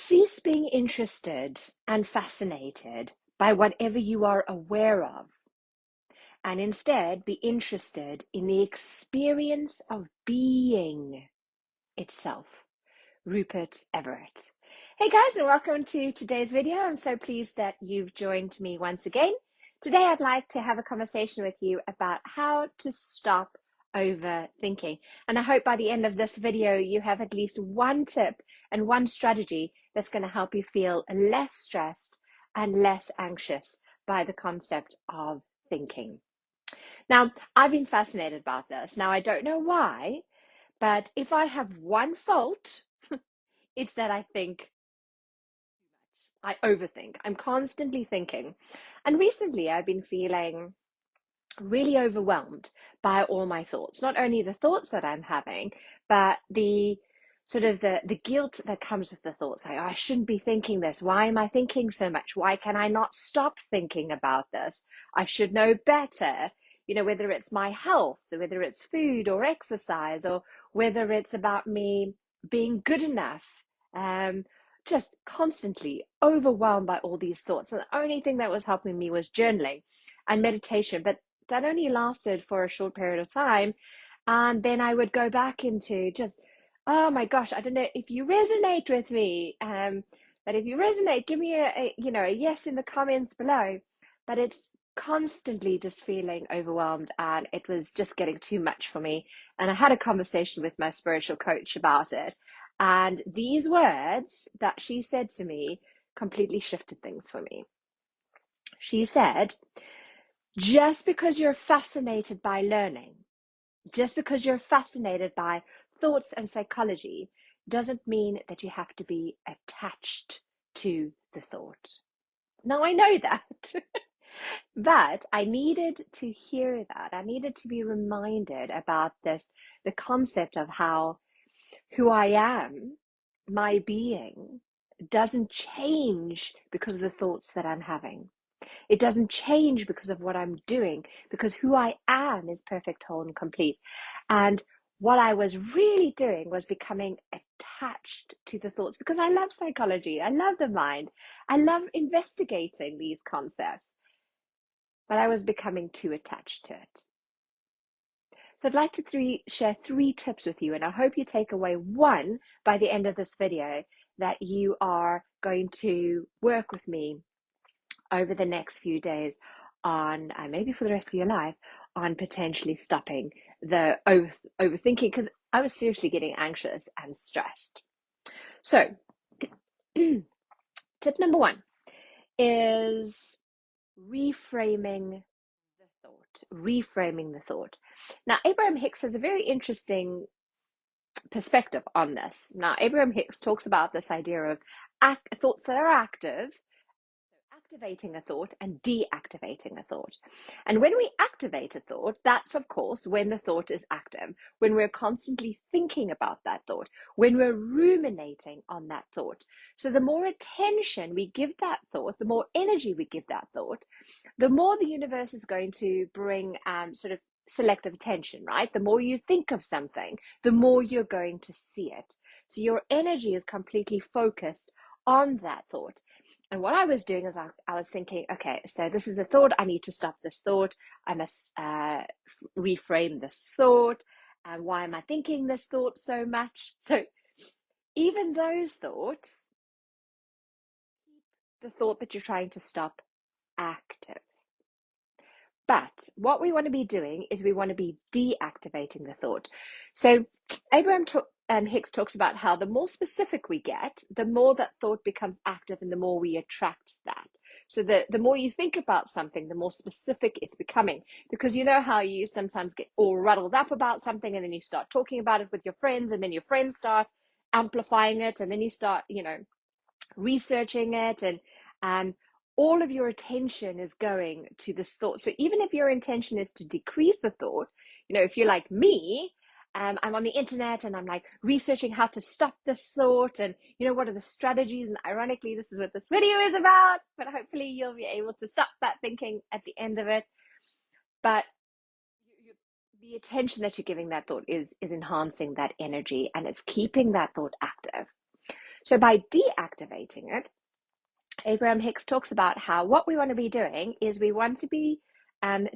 Cease being interested and fascinated by whatever you are aware of, and instead be interested in the experience of being itself. Rupert Everett. Hey guys, and welcome to today's video. I'm so pleased that you've joined me once again. Today I'd like to have a conversation with you about how to stop overthinking. And I hope by the end of this video you have at least one tip and one strategy that's going to help you feel less stressed and less anxious by the concept of thinking. Now, I've been fascinated about this. Now, I don't know why, but if I have one fault, it's that I think too much. I overthink. I'm constantly thinking. And recently I've been feeling really overwhelmed by all my thoughts. Not only the thoughts that I'm having, but the guilt that comes with the thoughts. Like, oh, I shouldn't be thinking this. Why am I thinking so much? Why can I not stop thinking about this? I should know better. Whether it's my health, whether it's food or exercise, or whether it's about me being good enough. Just constantly overwhelmed by all these thoughts. And the only thing that was helping me was journaling and meditation. But that only lasted for a short period of time. And then I would go back into just, oh my gosh, I don't know if you resonate with me. But if you resonate, give me a yes in the comments below. But it's constantly just feeling overwhelmed, and it was just getting too much for me. And I had a conversation with my spiritual coach about it. And these words that she said to me completely shifted things for me. She said, just because you're fascinated by learning, just because you're fascinated by thoughts and psychology, doesn't mean that you have to be attached to the thought. Now, I know that, but I needed to hear that. I needed to be reminded about this, the concept of how who I am, my being, doesn't change because of the thoughts that I'm having. It doesn't change because of what I'm doing, because who I am is perfect, whole, and complete. And what I was really doing was becoming attached to the thoughts, because I love psychology, I love the mind, I love investigating these concepts, but I was becoming too attached to it. So I'd like to share three tips with you, and I hope you take away one by the end of this video that you are going to work with me over the next few days on, and maybe for the rest of your life, on potentially stopping the overthinking, because I was seriously getting anxious and stressed. So tip number one is reframing the thought. Now, Abraham Hicks has a very interesting perspective on this. Now, Abraham Hicks talks about this idea of thoughts that are active, activating a thought and deactivating a thought. And when we activate a thought, that's of course when the thought is active, when we're constantly thinking about that thought, when we're ruminating on that thought. So the more attention we give that thought, the more energy we give that thought, the more the universe is going to bring selective attention, right? The more you think of something, the more you're going to see it. So your energy is completely focused on that thought. And what I was doing is I was thinking, okay, so this is the thought. I need to stop this thought. I must reframe this thought. Why am I thinking this thought so much? So even those thoughts, keep the thought that you're trying to stop active. But what we want to be doing is we want to be deactivating the thought. So Abraham Hicks talks about how the more specific we get, the more that thought becomes active and the more we attract that. So the more you think about something, the more specific it's becoming. Because you know how you sometimes get all rattled up about something and then you start talking about it with your friends and then your friends start amplifying it and then you start, researching it, and all of your attention is going to this thought. So even if your intention is to decrease the thought, if you're like me, I'm on the internet and I'm like researching how to stop this thought and what are the strategies, and ironically this is what this video is about, but hopefully you'll be able to stop that thinking at the end of it. But the attention that you're giving that thought is enhancing that energy, and it's keeping that thought active. So by deactivating it, Abraham Hicks talks about how what we want to be doing is we want to be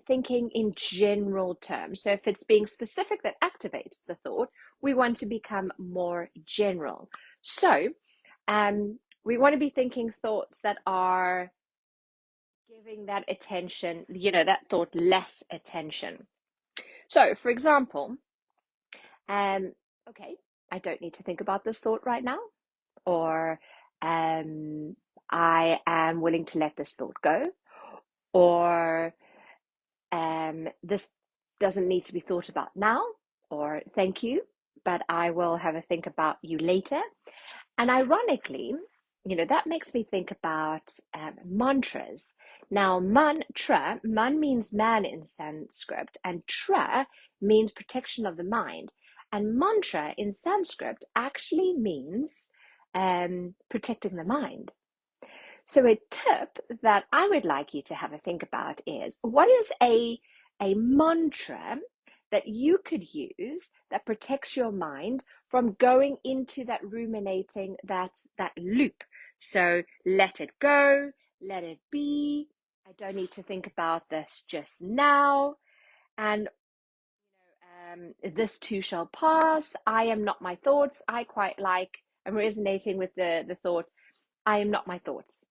thinking in general terms. So if it's being specific that activates the thought, we want to become more general. So we want to be thinking thoughts that are giving that attention, that thought less attention. So, for example, okay, I don't need to think about this thought right now, or I am willing to let this thought go, or this doesn't need to be thought about now, or thank you, but I will have a think about you later. And ironically, that makes me think about mantras. Now, man means man in Sanskrit, and tra means protection of the mind. And mantra in Sanskrit actually means protecting the mind. So a tip that I would like you to have a think about is, what is a mantra that you could use that protects your mind from going into that ruminating, that loop? So let it go, let it be. I don't need to think about this just now. And this too shall pass. I am not my thoughts. I'm resonating with the thought, I am not my thoughts.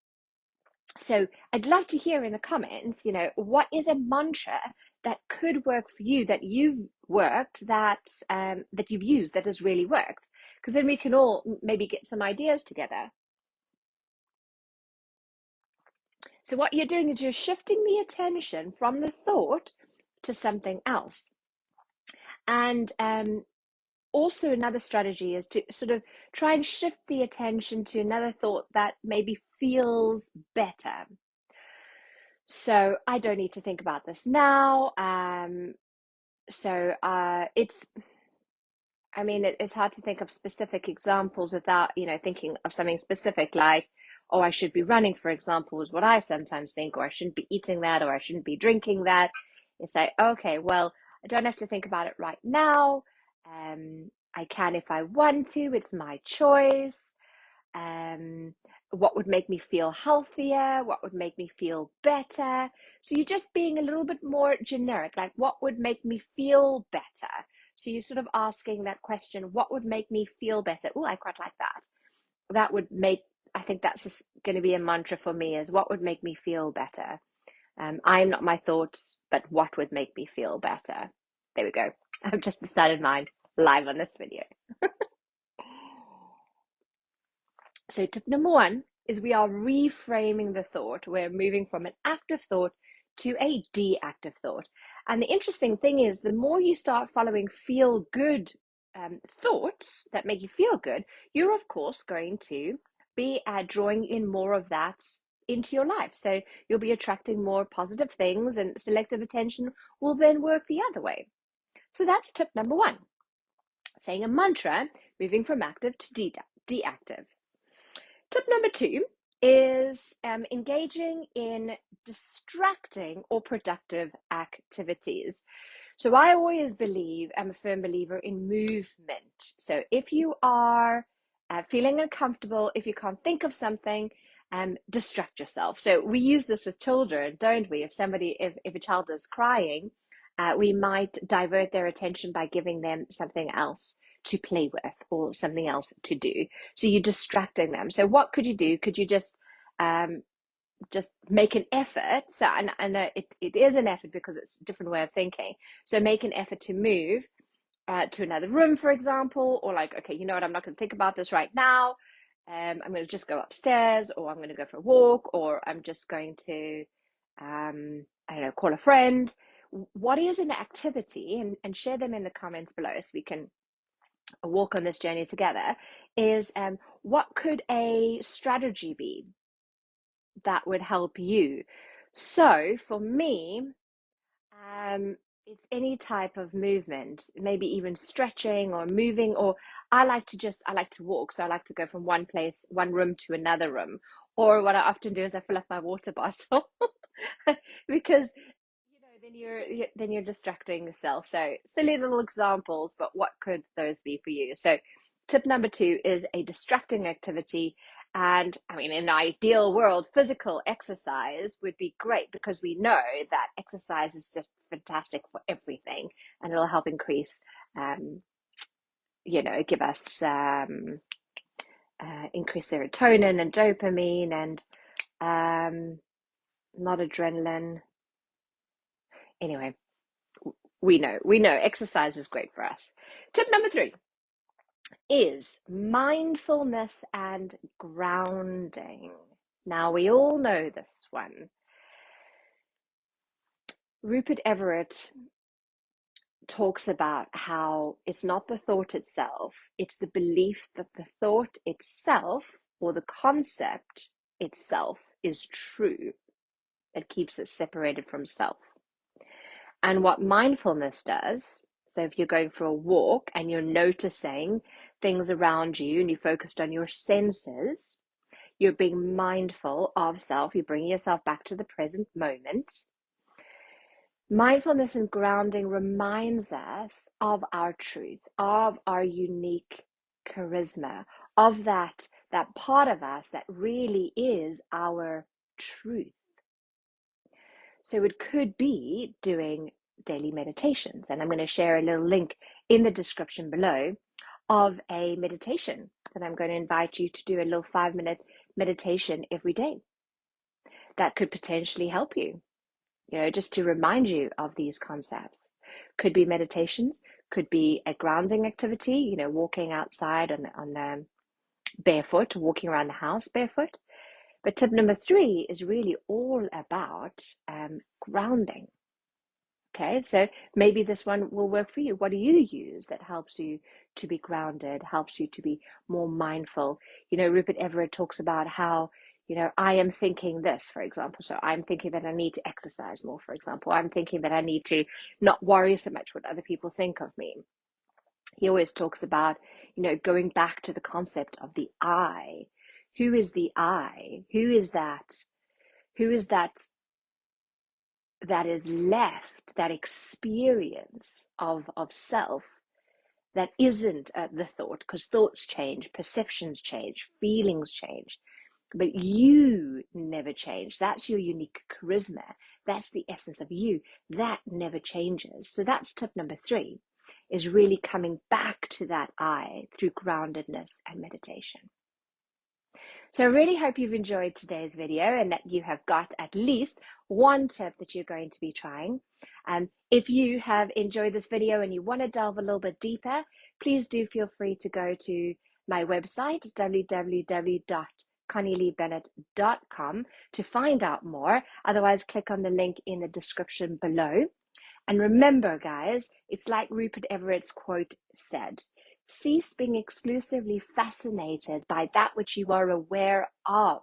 So I'd love to hear in the comments, what is a mantra that could work for you, that you've worked, that you've used, that has really worked? Because then we can all maybe get some ideas together. So what you're doing is you're shifting the attention from the thought to something else. And also another strategy is to sort of try and shift the attention to another thought that maybe feels better. So I don't need to think about this now. It's hard to think of specific examples without, thinking of something specific, like, oh, I should be running, for example, is what I sometimes think, or I shouldn't be eating that, or I shouldn't be drinking that. It's like, okay, well, I don't have to think about it right now. I can if I want to, it's my choice. What would make me feel healthier? What would make me feel better? So you're just being a little bit more generic, like what would make me feel better? So you're sort of asking that question, what would make me feel better? Oh, I quite like that. I think that's going to be a mantra for me, is what would make me feel better? I am not my thoughts, but what would make me feel better? There we go. I've just decided mine live on this video. So tip number one is we are reframing the thought. We're moving from an active thought to a deactive thought. And the interesting thing is, the more you start following feel good thoughts that make you feel good, you're of course going to be drawing in more of that into your life. So you'll be attracting more positive things, and selective attention will then work the other way. So that's tip number one, saying a mantra, moving from active to deactive. Tip number two is engaging in distracting or productive activities. So I always I'm a firm believer in movement. So if you are feeling uncomfortable, if you can't think of something, distract yourself. So we use this with children, don't we? If a child is crying, we might divert their attention by giving them something else to play with or something else to do. So you're distracting them. So what could you do? Could you just make an effort? So and it is an effort because it's a different way of thinking. So make an effort to move to another room, for example, or like, okay, you know what? I'm not going to think about this right now. I'm going to just go upstairs, or I'm going to go for a walk, or I'm just going to, I don't know, call a friend. What is an activity, and share them in the comments below so we can walk on this journey together, is what could a strategy be that would help you? So for me, it's any type of movement, maybe even stretching or moving, or I like to walk. So I like to go from one room to another room. Or what I often do is I fill up my water bottle because then you're distracting yourself. So silly little examples, but what could those be for you? So Tip number 2 is a distracting activity. And I mean, in an ideal world, physical exercise would be great because we know that exercise is just fantastic for everything, and it'll help increase, give us increase serotonin and dopamine and not adrenaline. Anyway, we know exercise is great for us. Tip number 3 is mindfulness and grounding. Now, we all know this one. Rupert Everett talks about how it's not the thought itself, it's the belief that the thought itself or the concept itself is true that keeps it separated from self. And what mindfulness does, so if you're going for a walk and you're noticing things around you and you're focused on your senses, you're being mindful of self, you're bringing yourself back to the present moment. Mindfulness and grounding reminds us of our truth, of our unique charisma, of that part of us that really is our truth. So it could be doing daily meditations, and I'm going to share a little link in the description below of a meditation that I'm going to invite you to do, a little 5-minute meditation every day. That could potentially help you, just to remind you of these concepts. Could be meditations, could be a grounding activity, walking outside on the barefoot, walking around the house barefoot. But tip number 3 is really all about grounding. Okay, so maybe this one will work for you. What do you use that helps you to be grounded, helps you to be more mindful? Rupert Everett talks about how, I am thinking this, for example. So I'm thinking that I need to exercise more, for example. I'm thinking that I need to not worry so much what other people think of me. He always talks about, going back to the concept of the I. Who is the I? Who is that? Who is that is left, that experience of self that isn't the thought, because thoughts change, perceptions change, feelings change, but you never change. That's your unique charisma. That's the essence of you. That never changes. So that's tip number 3, is really coming back to that I through groundedness and meditation. So I really hope you've enjoyed today's video and that you have got at least one tip that you're going to be trying. If you have enjoyed this video and you want to delve a little bit deeper, please do feel free to go to my website, www.connieleebennett.com, to find out more. Otherwise, click on the link in the description below. And remember, guys, it's like Rupert Everett's quote said, cease being exclusively fascinated by that which you are aware of.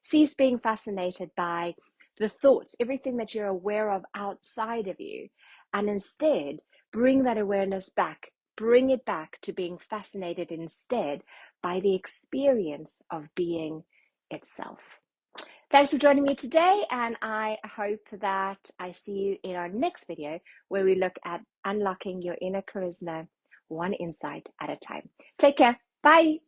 Cease being fascinated by the thoughts, everything that you're aware of outside of you, and instead bring that awareness back. Bring it back to being fascinated instead by the experience of being itself. Thanks for joining me today, and I hope that I see you in our next video where we look at unlocking your inner charisma one insight at a time. Take care. Bye.